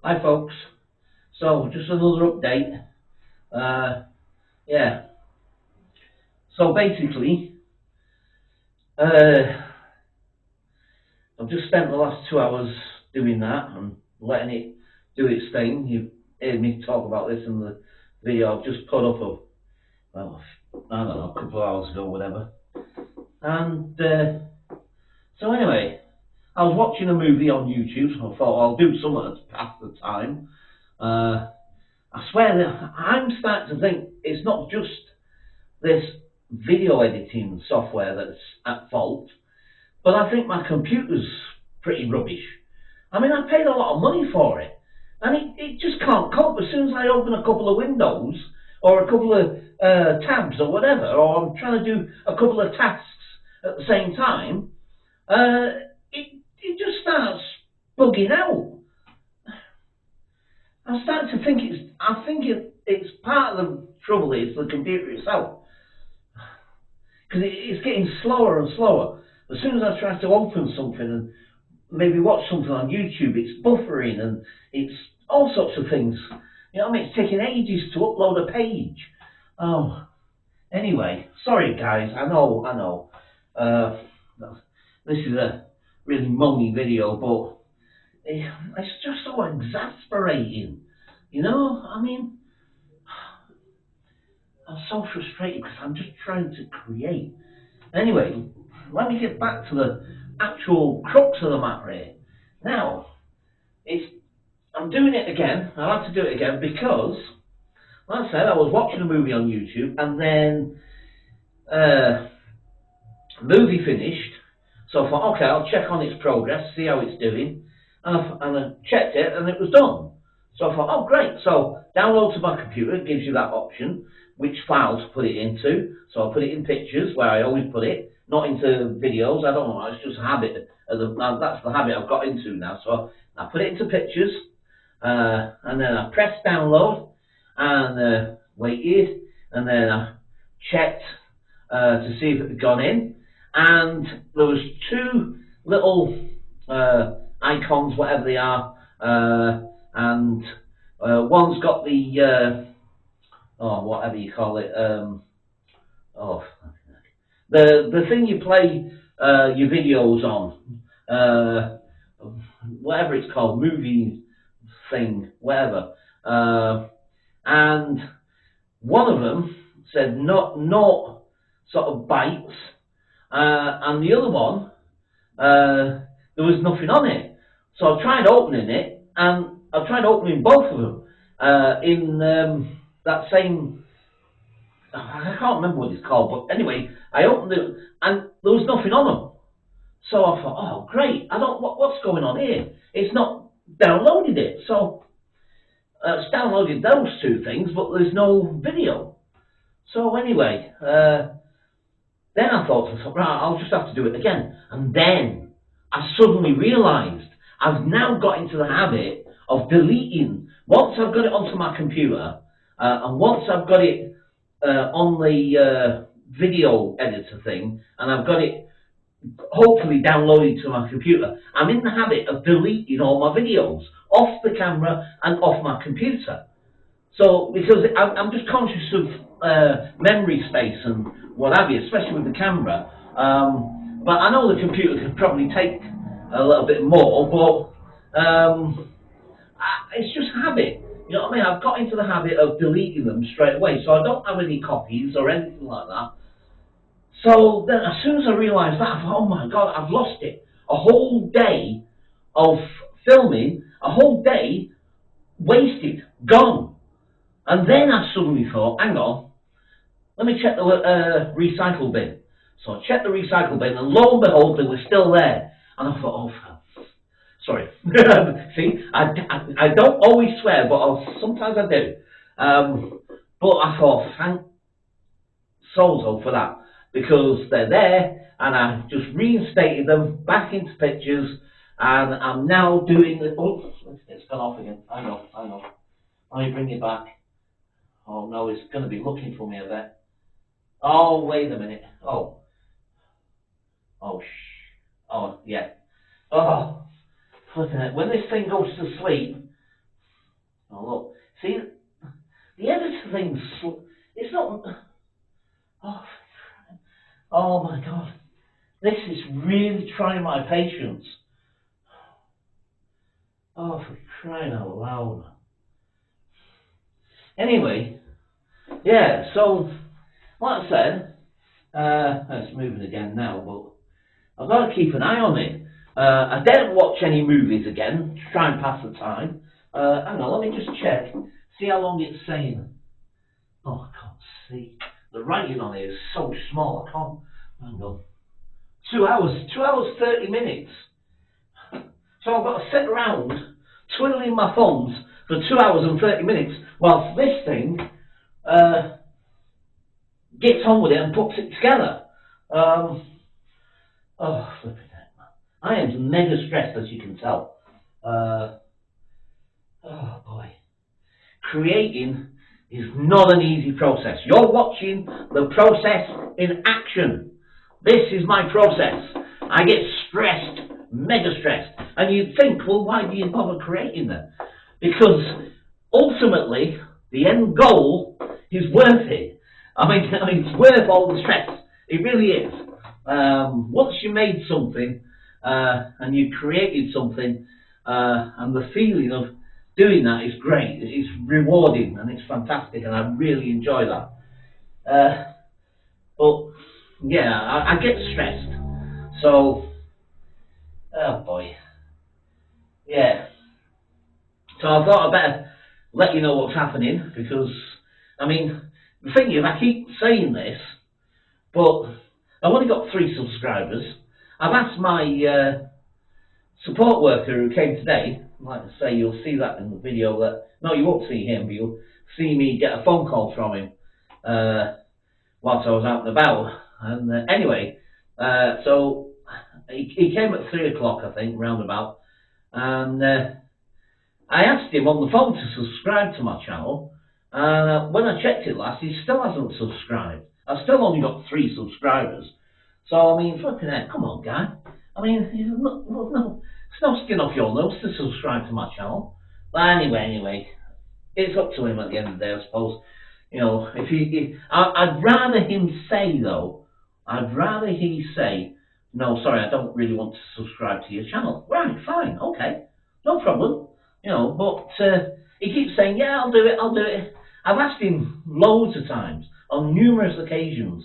Hi folks, so just another update. Yeah, so basically, uh, I've just spent the last 2 hours doing that and letting it do its thing. You've heard me talk about this in the video I've just put up of, well, I don't know, a couple of hours ago, whatever. And so anyway, I was watching a movie on YouTube, so I thought I'll do something to pass the time. I swear that I'm starting to think it's not just this video editing software that's at fault, but I think my computer's pretty rubbish. I mean, I paid a lot of money for it, and it just can't cope. As soon as I open a couple of windows, or a couple of tabs, or whatever, or I'm trying to do a couple of tasks at the same time, it just starts bugging out. I'm starting to think it's part of the trouble is the computer itself. Because it's getting slower and slower. As soon as I try to open something and maybe watch something on YouTube, it's buffering and it's all sorts of things. You know what I mean? It's taking ages to upload a page. Oh, anyway, sorry guys, I know. This is a really moany video, but it's just so exasperating. You know, I mean, I'm so frustrated because I'm just trying to create. Anyway, let me get back to the actual crux of the matter here. Now, I'm doing it again. I had to do it again because, like I said, I was watching a movie on YouTube and then the movie finished. So I thought, okay, I'll check on its progress, see how it's doing. And I checked it and it was done. So I thought, oh great. So download to my computer, it gives you that option, which file to put it into. So I put it in pictures, where I always put it, not into videos. I don't know, it's just a habit. That's the habit I've got into now. So I put it into pictures, and then I pressed download, and waited, and then I checked to see if it had gone in. And there was two little icons, whatever they are, and one's got the whatever you call it, the thing you play your videos on, whatever it's called, movie thing, whatever, and one of them said not sort of bytes, and the other one, there was nothing on it. So I tried opening it, and I tried opening both of them in that same, I can't remember what it's called, but anyway, I opened it, and there was nothing on them. So I thought, oh great, what's going on here? It's not downloaded it. So it's downloaded those two things, but there's no video. So anyway, then I thought, right, I'll just have to do it again. And then I suddenly realised I've now got into the habit of deleting. Once I've got it onto my computer, and once I've got it on the video editor thing, and I've got it hopefully downloaded to my computer, I'm in the habit of deleting all my videos off the camera and off my computer. So, because I'm just conscious of memory space and what have you, especially with the camera. But I know the computer could probably take a little bit more, but it's just habit. You know what I mean? I've got into the habit of deleting them straight away, so I don't have any copies or anything like that. So then, as soon as I realised that, I thought, oh my God, I've lost it. A whole day of filming, a whole day wasted, gone. And then I suddenly thought, hang on, let me check the recycle bin. So I checked the recycle bin, and lo and behold, they were still there. And I thought, oh, sorry. See, I don't always swear, but sometimes I do. But I thought, thank Sozo for that, because they're there, and I just reinstated them back into pictures, and I'm now doing the. Oh, it's gone off again. I know. Let me bring it back. Oh no, it's going to be looking for me a bit. Oh, wait a minute. Oh, yeah. Oh, flipping it. When this thing goes to sleep, Oh, look. See, the editor thing's... It's not... Oh, oh my God. This is really trying my patience. Oh, for crying out loud. Anyway, yeah, so, like I said, it's moving again now, but I've got to keep an eye on it. I don't watch any movies again to try and pass the time. Hang on, let me just check, see how long it's saying. Oh, I can't see. The writing on it is so small, I can't. Hang on. 2 hours, 30 minutes. So I've got to sit around twiddling my thumbs for 2 hours and 30 minutes whilst this thing gets on with it and puts it together. Oh, flipping heck, man. I am mega stressed, as you can tell. Oh boy. Creating is not an easy process. You're watching the process in action. This is my process. I get stressed, mega stressed. And you'd think, well, why do you bother creating them? Because ultimately, the end goal is worth it. I mean, it's worth all the stress. It really is. Once you made something and you created something, and the feeling of doing that is great. It's rewarding and it's fantastic, and I really enjoy that. But yeah, I get stressed. So, oh boy, yeah. So I thought I'd better let you know what's happening because, I mean, the thing is, I keep saying this, but I've only got 3 subscribers. I've asked my support worker who came today, like I say, you'll see that in the video that, no, you won't see him, but you'll see me get a phone call from him whilst I was out and about. And anyway, so he came at 3 o'clock, I think, roundabout, and I asked him on the phone to subscribe to my channel, and when I checked it last, he still hasn't subscribed. I've still only got 3 subscribers. So, I mean, flipping heck, come on, guy. I mean, it's no skin off your nose to subscribe to my channel. But anyway, it's up to him at the end of the day, I suppose. You know, I'd rather him say, though, he say, no, sorry, I don't really want to subscribe to your channel. Right, fine, okay, no problem. You know, but he keeps saying, yeah, I'll do it. I've asked him loads of times, on numerous occasions,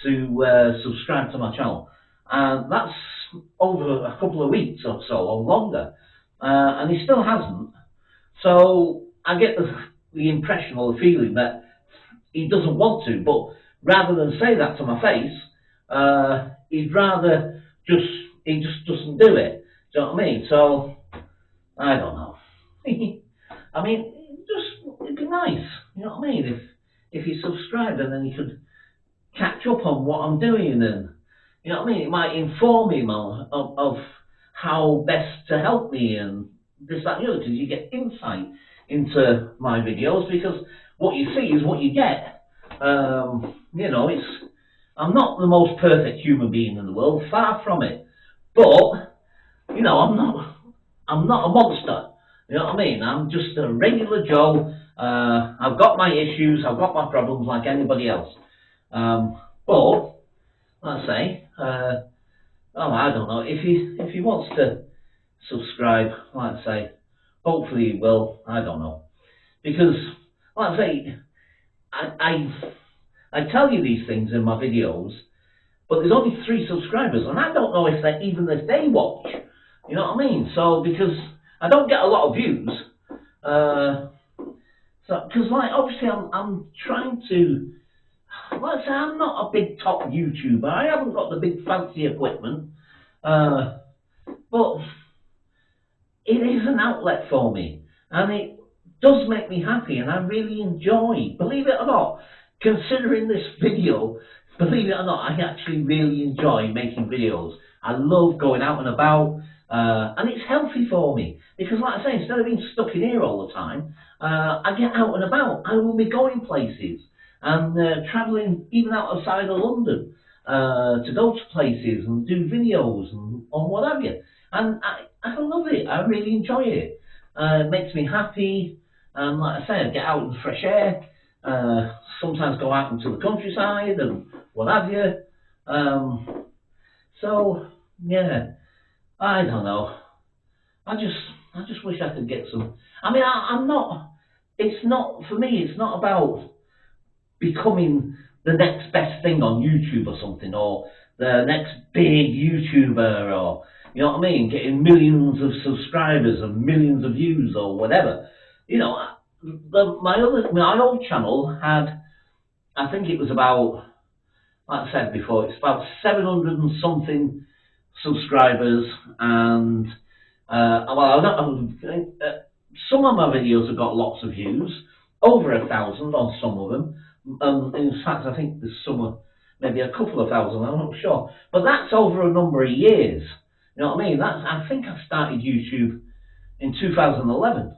to subscribe to my channel. And that's over a couple of weeks or so, or longer. And he still hasn't. So I get the impression or the feeling that he doesn't want to, but rather than say that to my face, he'd rather he just doesn't do it. Do you know what I mean? So, I don't know. I mean, it'd be nice, you know what I mean, if you subscribed and then you could catch up on what I'm doing, and you know what I mean, it might inform him of how best to help me and this, that, and the other, because you get insight into my videos, because what you see is what you get. You know, I'm not the most perfect human being in the world, far from it, but you know, I'm not a monster. You know what I mean? I'm just a regular Joe. I've got my issues, I've got my problems like anybody else. But let's say, oh, I don't know, if he wants to subscribe, let's say, hopefully he will. I don't know, because let's say, I tell you these things in my videos, but there's only 3 subscribers, and I don't know if they watch. You know what I mean? So, because I don't get a lot of views, so because like obviously I'm trying to, let's say, I'm not a big top YouTuber. I haven't got the big fancy equipment, but it is an outlet for me, and it does make me happy, and I really enjoy, believe it or not, considering this video, believe it or not, I actually really enjoy making videos. I love going out and about, and it's healthy for me, because like I say, instead of being stuck in here all the time, I get out and about. I will be going places, and travelling even outside of London, to go to places and do videos and what have you. And I love it. I really enjoy it. It makes me happy. And like I say, I get out in the fresh air, sometimes go out into the countryside and what have you. So, yeah, I don't know. I just wish I could get some. I mean, I'm not. It's not for me. It's not about becoming the next best thing on YouTube or something, or the next big YouTuber, or you know what I mean, getting millions of subscribers and millions of views or whatever. You know, my old channel had, I think it was about, like I said before, it's about 700 and something subscribers, and well, some of my videos have got lots of views, over 1,000 on some of them. In fact, I think there's some, maybe a couple of thousand, I'm not sure. But that's over a number of years. You know what I mean? I think I started YouTube in 2011.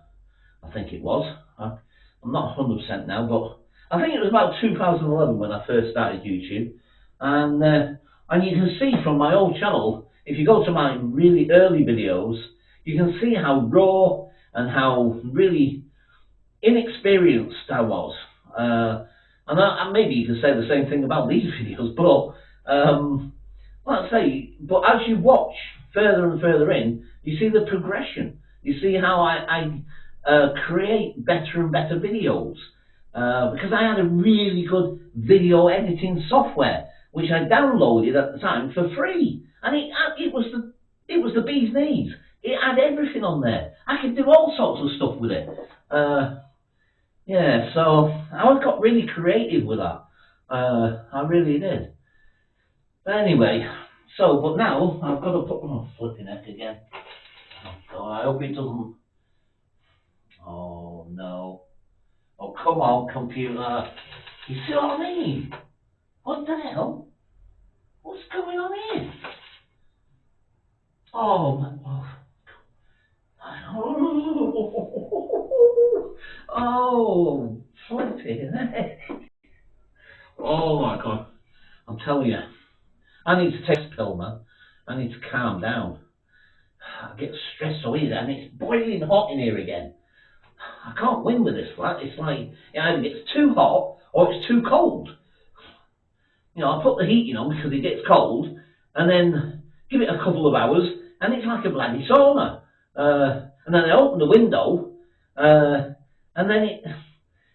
I think it was. I'm not 100% now, but I think it was about 2011 when I first started YouTube. And you can see from my old channel, if you go to my really early videos, you can see how raw and how really inexperienced I was. And maybe you can say the same thing about these videos, but like I say, but as you watch further and further in, you see the progression. You see how I create better and better videos because I had a really good video editing software which I downloaded at the time for free, and it was the bee's knees. It had everything on there. I could do all sorts of stuff with it. Yeah, so I got really creative with that. I really did. But anyway, so, but now I've got to put, oh, flipping heck again. Oh, I hope it doesn't, oh no. Oh, come on, computer. You see what I mean? What the hell? What's going on here? Oh, oh, flipping heck. Oh my God. I'm telling you, I need to take a pill, man. I need to calm down. I get stressed so easy, and it's boiling hot in here again. I can't win with this flat. It's like it either gets too hot or it's too cold. You know, I put the heating on because it gets cold, and then give it a couple of hours, and it's like a bloody sauna. And then I open the window, and then it.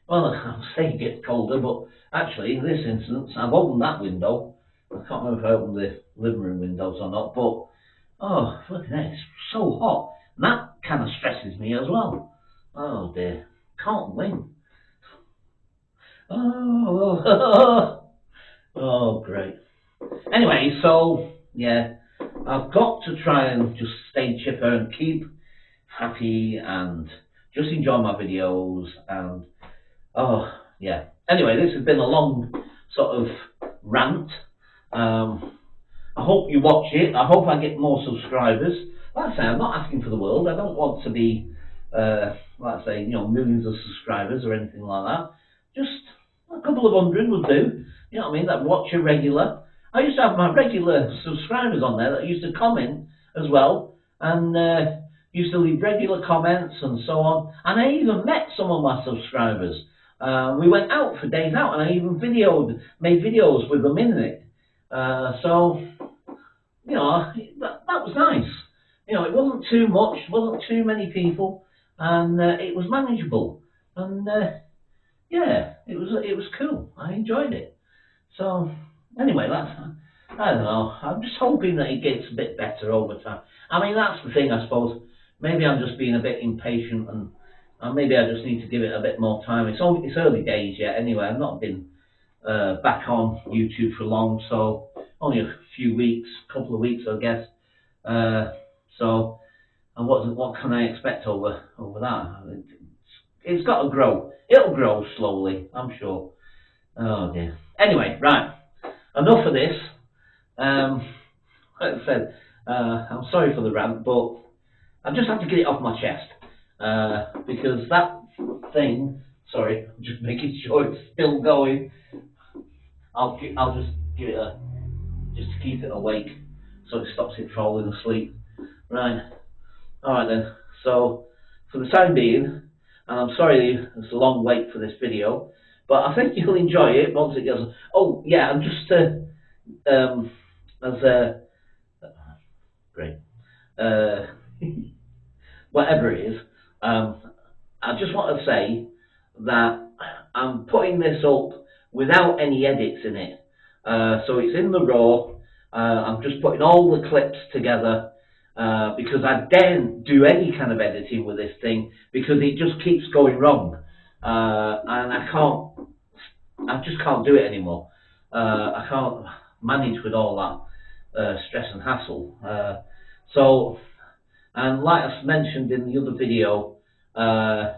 Well, I'll say it gets colder, but actually, in this instance, I've opened that window. I can't remember if I opened the living room windows or not, but oh, look at that, it's so hot. And that kind of stresses me as well. Oh dear, can't win. Oh, oh, great. Anyway, so, yeah, I've got to try and just stay chipper and keep happy and just enjoy my videos and, oh, yeah. Anyway, this has been a long sort of rant. I hope you watch it. I hope I get more subscribers. Like I say, I'm not asking for the world. I don't want to be, like I say, you know, millions of subscribers or anything like that. Just a couple of hundred would do. You know what I mean? That watch a regular. I used to have my regular subscribers on there that used to comment as well, and used to leave regular comments and so on. And I even met some of my subscribers. We went out for days out, and I even made videos with them in it. So, you know, that was nice. You know, it wasn't too much, wasn't too many people, and it was manageable. And yeah, it was cool. I enjoyed it. So anyway, I don't know. I'm just hoping that it gets a bit better over time. I mean, that's the thing, I suppose. Maybe I'm just being a bit impatient, and maybe I just need to give it a bit more time. It's early days yet. Anyway, I've not been back on YouTube for long, so only a few weeks, couple of weeks, I guess. So, and what can I expect over that? It's got to grow. It'll grow slowly, I'm sure. Oh dear. Anyway, right. Enough of this. Like I said, I'm sorry for the rant, but I just have to get it off my chest because that thing. Sorry, I'm just making sure it's still going. I'll just give it just to keep it awake, so it stops it falling asleep. Right. All right then. So for the time being, and I'm sorry it's a long wait for this video, but I think you'll enjoy it once it goes. Oh yeah, and just as a great uh, whatever it is, I just want to say that I'm putting this up without any edits in it. So it's in the raw. I'm just putting all the clips together because I daren't do any kind of editing with this thing because it just keeps going wrong. And I just can't do it anymore. I can't manage with all that stress and hassle. And like I mentioned in the other video, I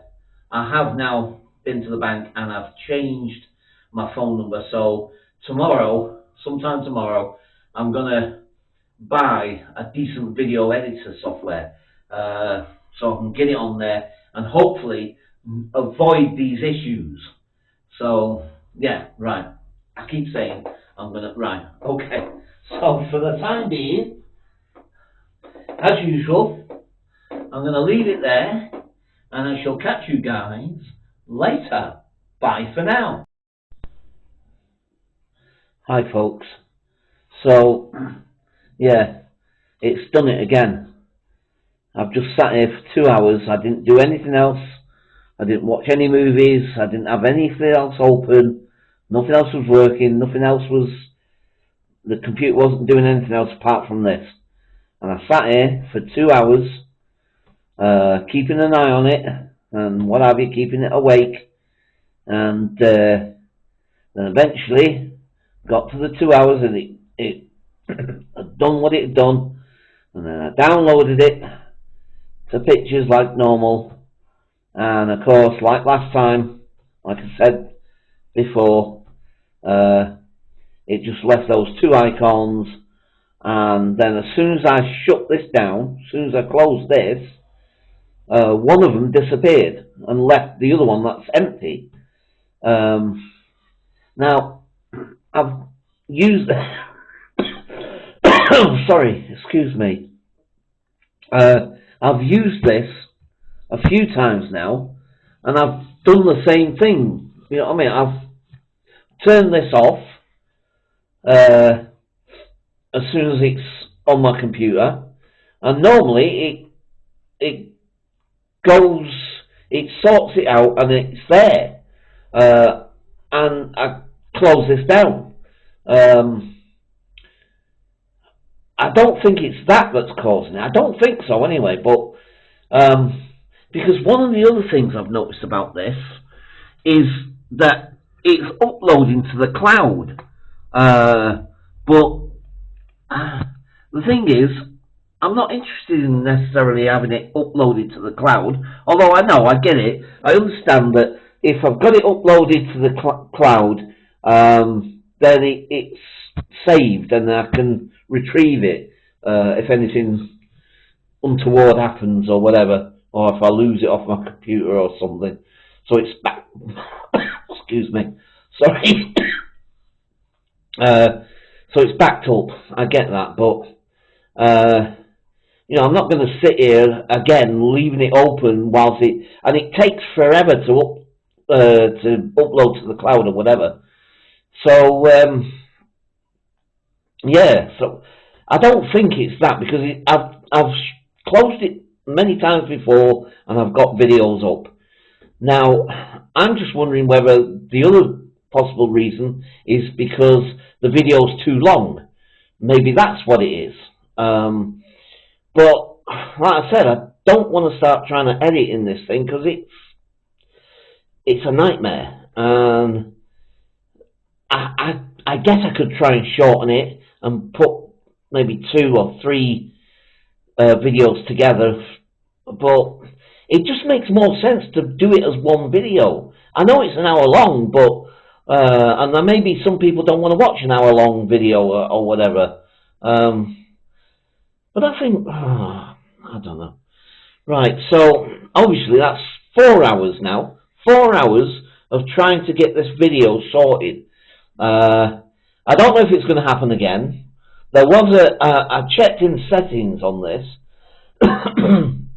have now been to the bank and I've changed my phone number. So tomorrow, sometime tomorrow, I'm gonna buy a decent video editor software so I can get it on there and hopefully avoid these issues. So yeah, right. I keep saying I'm gonna right. Okay. So for the time being, as usual, I'm gonna leave it there. And I shall catch you guys later. Bye for now. Hi folks. So, yeah, it's done it again. I've just sat here for 2 hours. I didn't do anything else. I didn't watch any movies. I didn't have anything else open. Nothing else was working. Nothing else was... The computer wasn't doing anything else apart from this. And I sat here for 2 hours, keeping an eye on it, and what have you, keeping it awake, and then eventually got to the 2 hours and it had done what it had done, and then I downloaded it to pictures like normal, and of course, like last time, like I said before, it just left those two icons, and then as soon as I shut this down, as soon as I closed this, one of them disappeared and left the other one that's empty. Now, I've used... sorry, excuse me. I've used this a few times now, and I've done the same thing. You know what I mean? I've turned this off as soon as it's on my computer, and normally it goes, it sorts it out, and it's there. And I close this down. I don't think it's that that's causing it. I don't think so anyway, but because one of the other things I've noticed about this is that it's uploading to the cloud. But the thing is, I'm not interested in necessarily having it uploaded to the cloud, although I know, I get it. I understand that if I've got it uploaded to the cloud, then it's saved and I can retrieve it if anything untoward happens or whatever, or if I lose it off my computer or something. So it's back. Excuse me. Sorry. So it's backed up. I get that, but you know, I'm not going to sit here again leaving it open whilst it takes forever to upload to the cloud or whatever. So yeah, so I don't think it's that, because I've closed it many times before and I've got videos up. Now, I'm just wondering whether the other possible reason is because the video's too long. Maybe that's what it is. But, like I said, I don't want to start trying to edit in this thing, because it's a nightmare. I guess I could try and shorten it and put maybe 2 or 3 videos together, but it just makes more sense to do it as one video. I know it's an hour long, but and there may be some people don't want to watch an hour long video or whatever. But I think, I don't know. Right, so obviously that's 4 hours now. 4 hours of trying to get this video sorted. I don't know if it's going to happen again. There was I checked in settings on this, and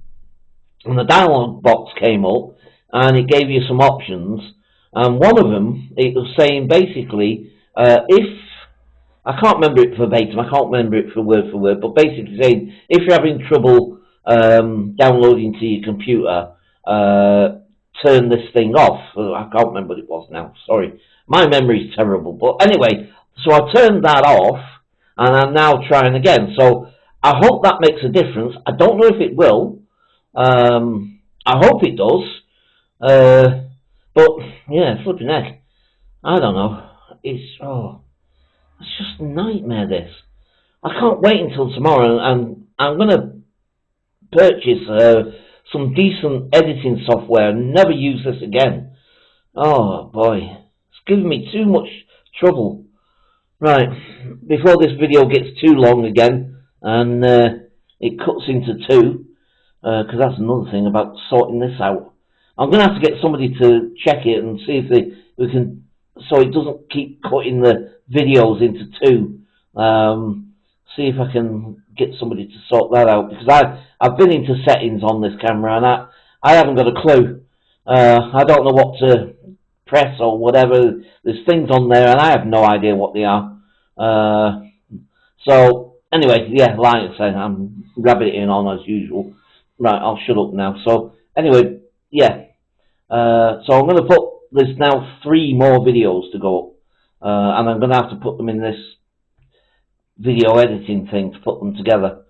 the dialog box came up, and it gave you some options. And one of them, it was saying basically, if I can't remember it verbatim, I can't remember it for word, but basically saying if you're having trouble downloading to your computer, turn this thing off. I can't remember what it was now, sorry. My memory's terrible. But anyway, so I turned that off, and I'm now trying again. So I hope that makes a difference. I don't know if it will. I hope it does. But, yeah, flipping heck. I don't know. It's just a nightmare, this. I can't wait until tomorrow, and I'm going to purchase some decent editing software and never use this again. Oh, boy. It's giving me too much trouble. Right, before this video gets too long again, and it cuts into two, because that's another thing about sorting this out. I'm going to have to get somebody to check it and see if we can, so it doesn't keep cutting the videos into two. See if I can get somebody to sort that out, because I've been into settings on this camera and I haven't got a clue. I don't know what to press or whatever. There's things on there and I have no idea what they are. So anyway, yeah, like I said, I'm rabbiting on as usual. Right, I'll shut up now. So anyway, yeah. So I'm going to put, there's now 3 more videos to go up, and I'm going to have to put them in this video editing thing to put them together.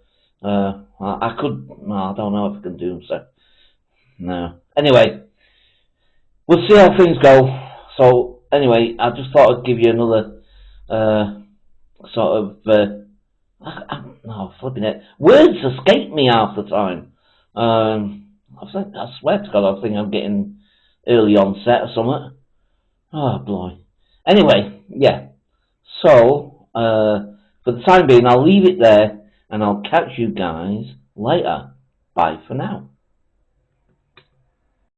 I could, no, I don't know if I can do them, so no. Anyway, we'll see how things go. So anyway, I just thought I'd give you another sort of no, flipping it. Words escape me half the time. I swear to God, I think I'm getting early onset or something. Oh boy. Anyway, yeah. So, for the time being, I'll leave it there, and I'll catch you guys later. Bye for now.